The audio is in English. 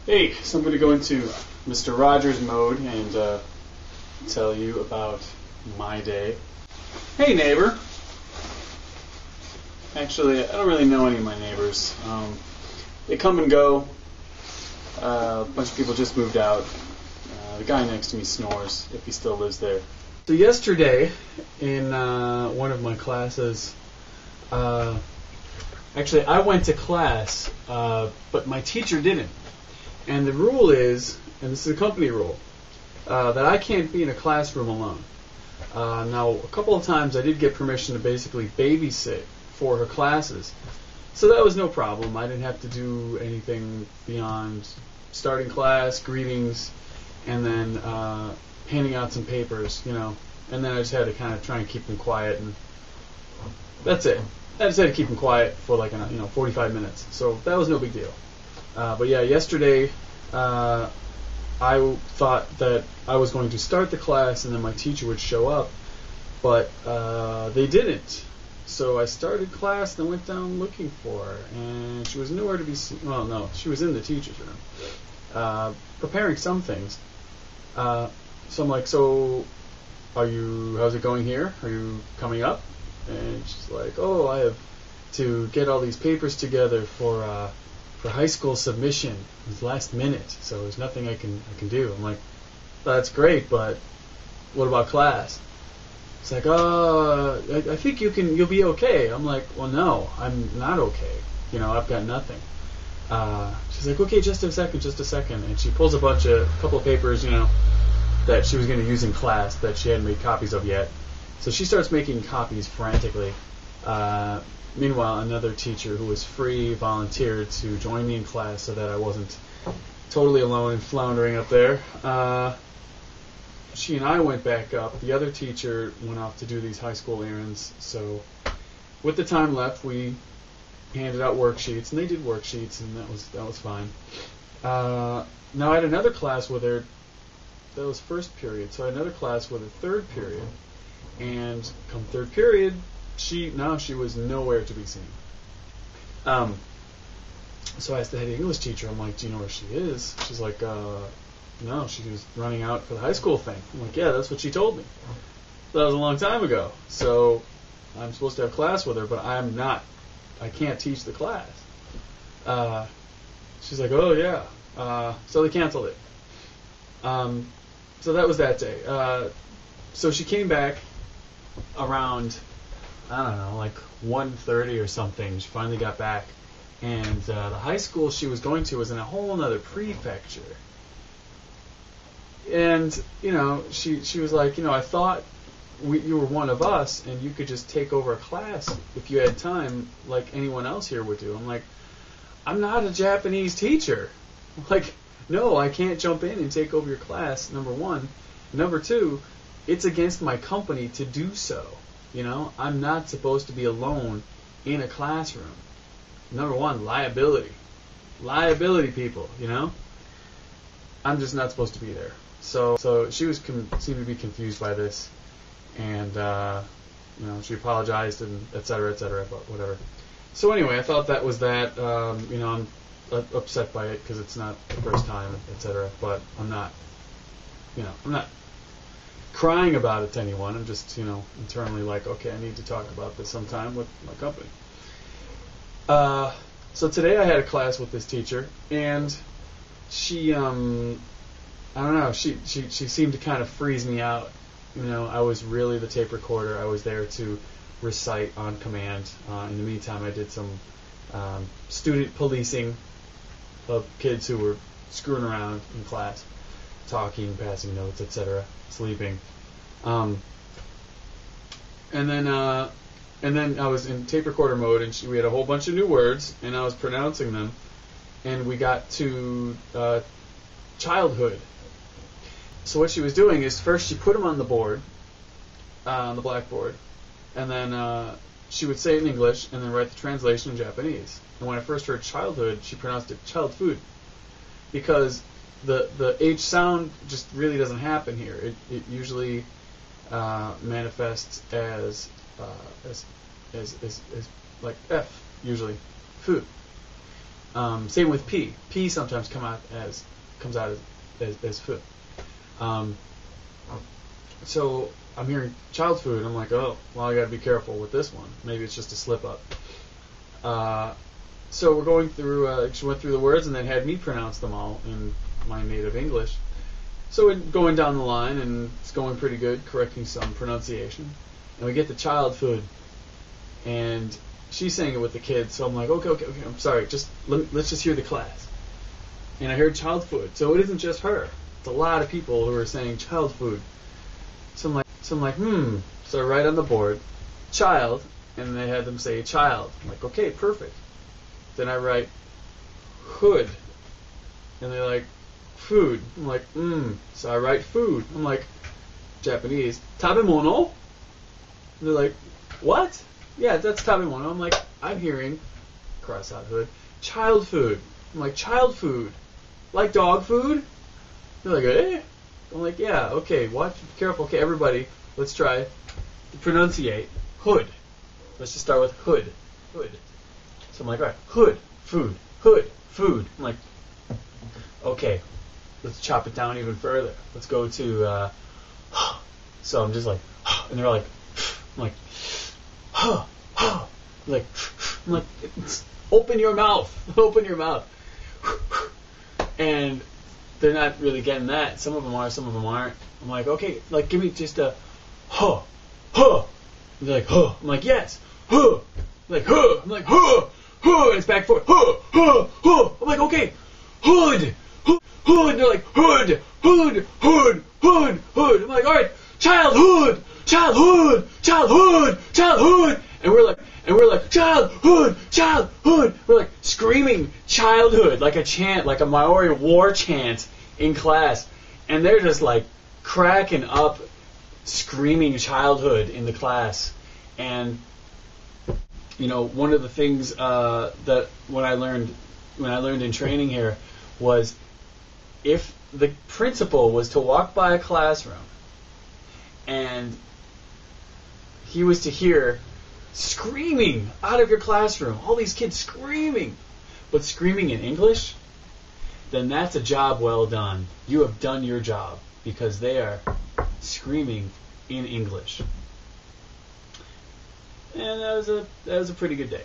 Hey, so I'm going to go into Mr. Rogers mode and tell you about my day. Hey, neighbor. Actually, I don't really know any of my neighbors. They come and go. A bunch of people just moved out. The guy next to me snores, if he still lives there. So yesterday, in one of my classes, actually I went to class, but my teacher didn't. And the rule is, and this is a company rule, that I can't be in a classroom alone. Now, a couple of times I did get permission to basically babysit for her classes. So that was no problem. I didn't have to do anything beyond starting class, greetings, and then handing out some papers, and then I just had to kind of try and keep them quiet, and that's it. I just had to keep them quiet for like 45 minutes. So that was no big deal. But yeah, yesterday I thought that I was going to start the class and then my teacher would show up, but they didn't. So I started class and went down looking for her, and she was nowhere to be seen. Well, no, she was in the teacher's room, preparing some things. So I'm like, so how's it going here? Are you coming up? And she's like, oh, I have to get all these papers together for high school submission. It was last minute, so there's nothing I can do. I'm like, that's great, but what about class? It's like, I think you'll be okay. I'm like, well, no, I'm not okay. I've got nothing. She's like, okay, just a second. And she pulls a couple of papers, that she was going to use in class that she hadn't made copies of yet. So she starts making copies frantically. Meanwhile, another teacher who was free volunteered to join me in class so that I wasn't totally alone and floundering up there. She and I went back up. The other teacher went off to do these high school errands. So with the time left, we handed out worksheets, and they did worksheets, and that was fine. Now I had another class with her. That was first period. So I had another class with her third period. And come third period, she was nowhere to be seen. So I asked the head English teacher, I'm like, do you know where she is? She's like, no, she was running out for the high school thing. I'm like, yeah, that's what she told me. That was a long time ago. So I'm supposed to have class with her, but I can't teach the class. She's like, oh, yeah. So they canceled it. So that was that day. So she came back around, I don't know, like 1:30 or something. She finally got back. And the high school she was going to was in a whole other prefecture. And, she was like, I thought you were one of us and you could just take over a class if you had time like anyone else here would do. I'm like, I'm not a Japanese teacher. Like, no, I can't jump in and take over your class, number one. Number two, it's against my company to do so. I'm not supposed to be alone in a classroom. Number one, liability. Liability, people, I'm just not supposed to be there. So she seemed to be confused by this, and she apologized and et cetera, but whatever. So anyway, I thought that was that. I'm upset by it because it's not the first time, et cetera. But I'm not crying about it to anyone. I'm just internally like, okay, I need to talk about this sometime with my company. So today I had a class with this teacher, and she, I don't know, she seemed to kind of freeze me out. I was really the tape recorder. I was there to recite on command. In the meantime, I did some student policing of kids who were screwing around in class, talking, passing notes, etc., sleeping. And then I was in tape recorder mode, and we had a whole bunch of new words, and I was pronouncing them, and we got to childhood. So what she was doing is first she put them on the board, on the blackboard, and then she would say it in English, and then write the translation in Japanese. And when I first heard childhood, she pronounced it child food, because the H sound just really doesn't happen here. It usually manifests as like F, usually, food. Same with P. P sometimes comes out as food. So I'm hearing child food. I'm like, oh, well, I got to be careful with this one. Maybe it's just a slip up. So we're going through. She went through the words and then had me pronounce them all in my native English. So we're going down the line and it's going pretty good, correcting some pronunciation. And we get to child food, and she's saying it with the kids. So I'm like, okay. I'm sorry. Let's just hear the class. And I heard child food. So it isn't just her. It's a lot of people who are saying child food. So I'm like, So I write on the board, child, and they had them say child. I'm like, okay, perfect. Then I write hood, and they're like, food. I'm like, So I write food. I'm like, Japanese, tabemono? And they're like, what? Yeah, that's tabemono. I'm like, I'm hearing, cross out hood, child food. I'm like, child food? Like dog food? They're like, eh? I'm like, yeah, okay, watch, careful, okay, everybody, let's try to pronunciate hood. Let's just start with hood. Hood. So I'm like, all right, hood, food, hood, food. I'm like, okay, let's chop it down even further. Let's go to, so I'm just like, and they're like, I'm like, open your mouth, open your mouth. And they're not really getting that. Some of them are, some of them aren't. I'm like, okay, like, give me just a, huh. And they're like, huh. I'm like, yes, huh. Like, huh. I'm like, huh. And it's back and forth, I'm like, okay, hood. And they're like, hood. I'm like, all right, childhood. And we're like, childhood. We're like screaming childhood, like a chant, like a Maori war chant in class. And they're just like cracking up, screaming childhood in the class. And, one of the things that when I learned in training here was if the principal was to walk by a classroom and he was to hear screaming out of your classroom, all these kids screaming, but screaming in English, then that's a job well done. You have done your job because they are screaming in English. And that was a pretty good day.